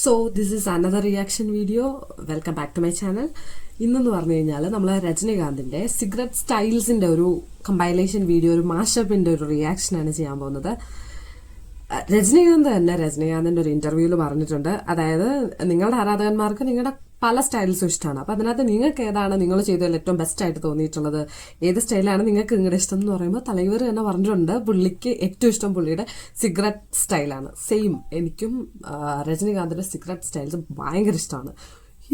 So this is another reaction video. Welcome back to my channel. ഇന്നെന്ന് പറഞ്ഞു കഴിഞ്ഞാൽ നമ്മൾ രജനീകാന്തിന്റെ സിഗരറ്റ് സ്റ്റൈൽസിന്റെ ഒരു കമ്പൈലേഷൻ വീഡിയോ, ഒരു മാഷപ്പിന്റെ ഒരു റിയാക്ഷനാണ് ചെയ്യാൻ പോകുന്നത്. രജനീകാന്തിന്റെ ഒരു ഇന്റർവ്യൂവിൽ പറഞ്ഞിട്ടുണ്ട്, അതായത് നിങ്ങളുടെ ആരാധകന്മാർക്ക് നിങ്ങളുടെ പല സ്റ്റൈൽസും ഇഷ്ടമാണ്. അപ്പൊ അതിനകത്ത് നിങ്ങൾക്ക് ഏതാണ് നിങ്ങൾ ചെയ്തതിൽ ഏറ്റവും ബെസ്റ്റ് ആയിട്ട് തോന്നിയിട്ടുള്ളത്, ഏത് സ്റ്റൈലാണ് നിങ്ങൾക്ക് നിങ്ങളുടെ ഇഷ്ടം എന്ന് പറയുമ്പോൾ തലൈവർ തന്നെ പറഞ്ഞിട്ടുണ്ട് പുള്ളിക്ക് ഏറ്റവും ഇഷ്ടം പുള്ളിയുടെ സിഗരറ്റ് സ്റ്റൈലാണ്. സെയിം എനിക്കും രജനീകാന്തിന്റെ സിഗരറ്റ് സ്റ്റൈൽസ് ഭയങ്കര ഇഷ്ടമാണ്.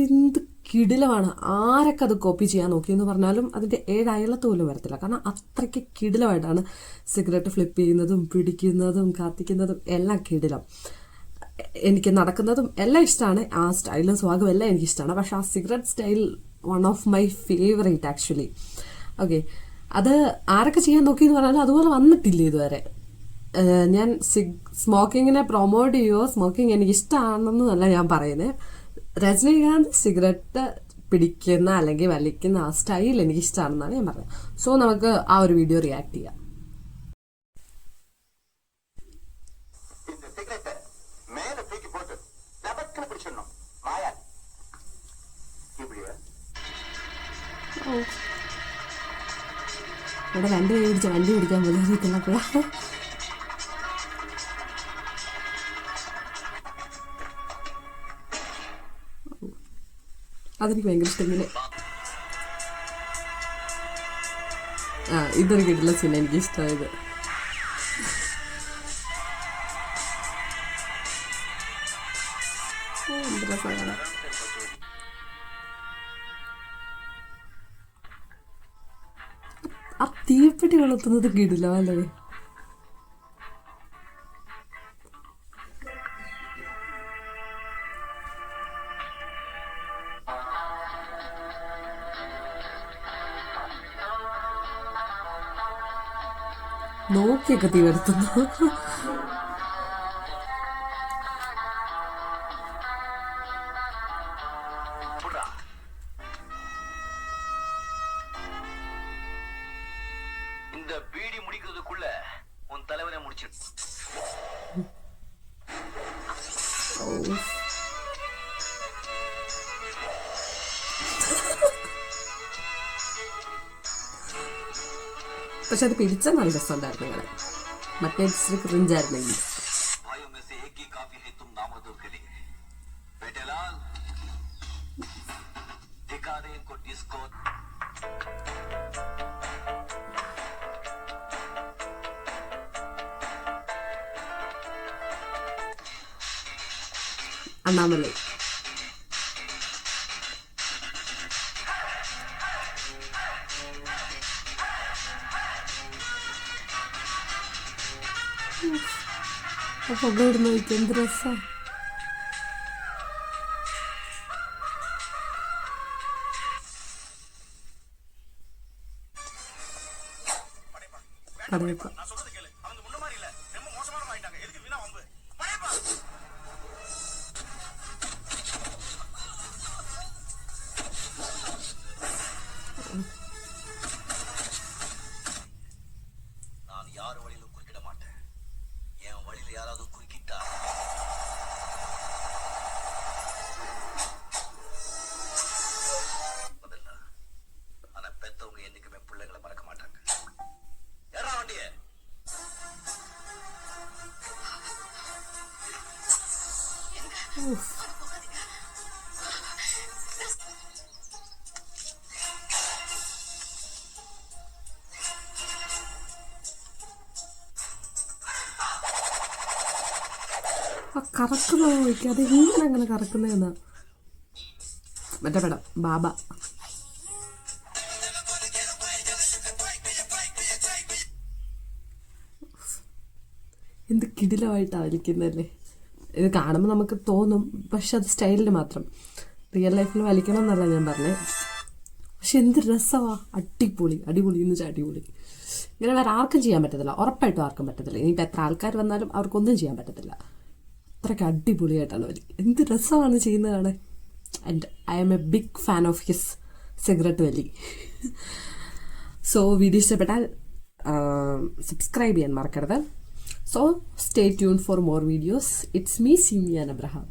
എന്ത് കിടിലമാണ്. ആരൊക്കെ അത് കോപ്പി ചെയ്യാൻ നോക്കിയെന്ന് പറഞ്ഞാലും അതിന്റെ ഏഴയലത്ത് പോലും വരത്തില്ല. കാരണം അത്രയ്ക്ക് കിടിലമായിട്ടാണ് സിഗരറ്റ് ഫ്ലിപ്പ് ചെയ്യുന്നതും പിടിക്കുന്നതും കത്തിക്കുന്നതും എല്ലാം കിടിലം. എനിക്ക് നടക്കുന്നതും എല്ലാം ഇഷ്ടമാണ്. ആ സ്റ്റൈലും സ്വാഗും എല്ലാം എനിക്കിഷ്ടമാണ്. പക്ഷെ ആ cigarette style one of my favourite actually. Okay, അത് ആരൊക്കെ ചെയ്യാൻ നോക്കിയെന്ന് പറഞ്ഞാലും അതുപോലെ വന്നിട്ടില്ല ഇതുവരെ. ഞാൻ സ്മോക്കിങ്ങിനെ പ്രൊമോട്ട് ചെയ്യുമോ, സ്മോക്കിംഗ് എനിക്ക് ഇഷ്ടമാണെന്നല്ല ഞാൻ പറയുന്നത്. രജനീകാന്ത് സിഗരറ്റ് പിടിക്കുന്ന അല്ലെങ്കിൽ വലിക്കുന്ന ആ സ്റ്റൈൽ എനിക്ക് ഇഷ്ടമാണെന്നാണ് ഞാൻ പറഞ്ഞത്. സോ നമുക്ക് ആ ഒരു വീഡിയോ റിയാക്ട് ചെയ്യാം. ഇവിടെ രണ്ടു കൈ പിടിച്ച വണ്ടി പിടിക്കാൻ പോലും അറിയത്തില്ലപ്പോഴാ. അതെനിക്ക് ഭയങ്കര ഇഷ്ടം. ഇങ്ങനെ ഇതൊരു കിട്ടില്ല സീൻ എനിക്ക് ഇഷ്ടമായത്. ആ തീപ്പെട്ടി കൊളുത്തുന്നത് കിടില്ല അല്ലേ. നോക്കിയൊക്കെ തീ വരുത്തുന്നു. இந்த பீடி முடிக்கிறதுக்குள்ள உன் தலைவனை முடிச்சிடு. പക്ഷെ അത് പിടിച്ചാൽ നല്ല രസമുണ്ടായിരുന്നു. നിങ്ങളെ മറ്റേ ക്രിഞ്ചായിരുന്നെങ്കിൽ. അണ്ണാമലൈ പുക ഇടുന്ന നോക്കി എന്ത് രസാ. കടയപ്പ நான் யார் வழியிலும் குறுக்கிட மாட்டேன். என் வழியில யாராவது குறுக்கிட்டா பதில்ல. ஆனா பெத்தவங்க என்னைக்குமே பிள்ளைங்களை மறக்க மாட்டாங்க. ஏறா வண்டிய. കറക്കുന്നത് നോക്കി അത് ഇങ്ങനെ അങ്ങനെ കറക്കുന്നതെന്നാ. മറ്റേ പടം ബാബ. എന്ത് കിടിലമായിട്ടാണ് വലിക്കുന്നതല്ലേ. ഇത് കാണുമ്പോൾ നമുക്ക് തോന്നും, പക്ഷെ അത് സ്റ്റൈലിന് മാത്രം. റിയൽ ലൈഫിൽ വലിക്കണം എന്നല്ല ഞാൻ പറഞ്ഞത്. പക്ഷെ എന്ത് രസമാ. അടിപൊളി അടിപൊളി എന്ന് വെച്ചാൽ അടിപൊളി. ഇങ്ങനെ വേറെ ആർക്കും ചെയ്യാൻ പറ്റത്തില്ല, ഉറപ്പായിട്ടും ആർക്കും പറ്റത്തില്ല. ഇനിയിപ്പോൾ എത്ര ആൾക്കാർ വന്നാലും അവർക്കൊന്നും ചെയ്യാൻ പറ്റത്തില്ല. അത്രയ്ക്ക് അടിപൊളിയായിട്ടാണ് വലി. എന്ത് രസമാണ് ചെയ്യുന്നതാണ്. And I am a big fan of his cigarette വലി. സോ വീഡിയോ ഇഷ്ടപ്പെട്ടാൽ സബ്സ്ക്രൈബ് ചെയ്യാൻ മറക്കരുത്. So stay tuned for more videos. It's me, Simian Abraham.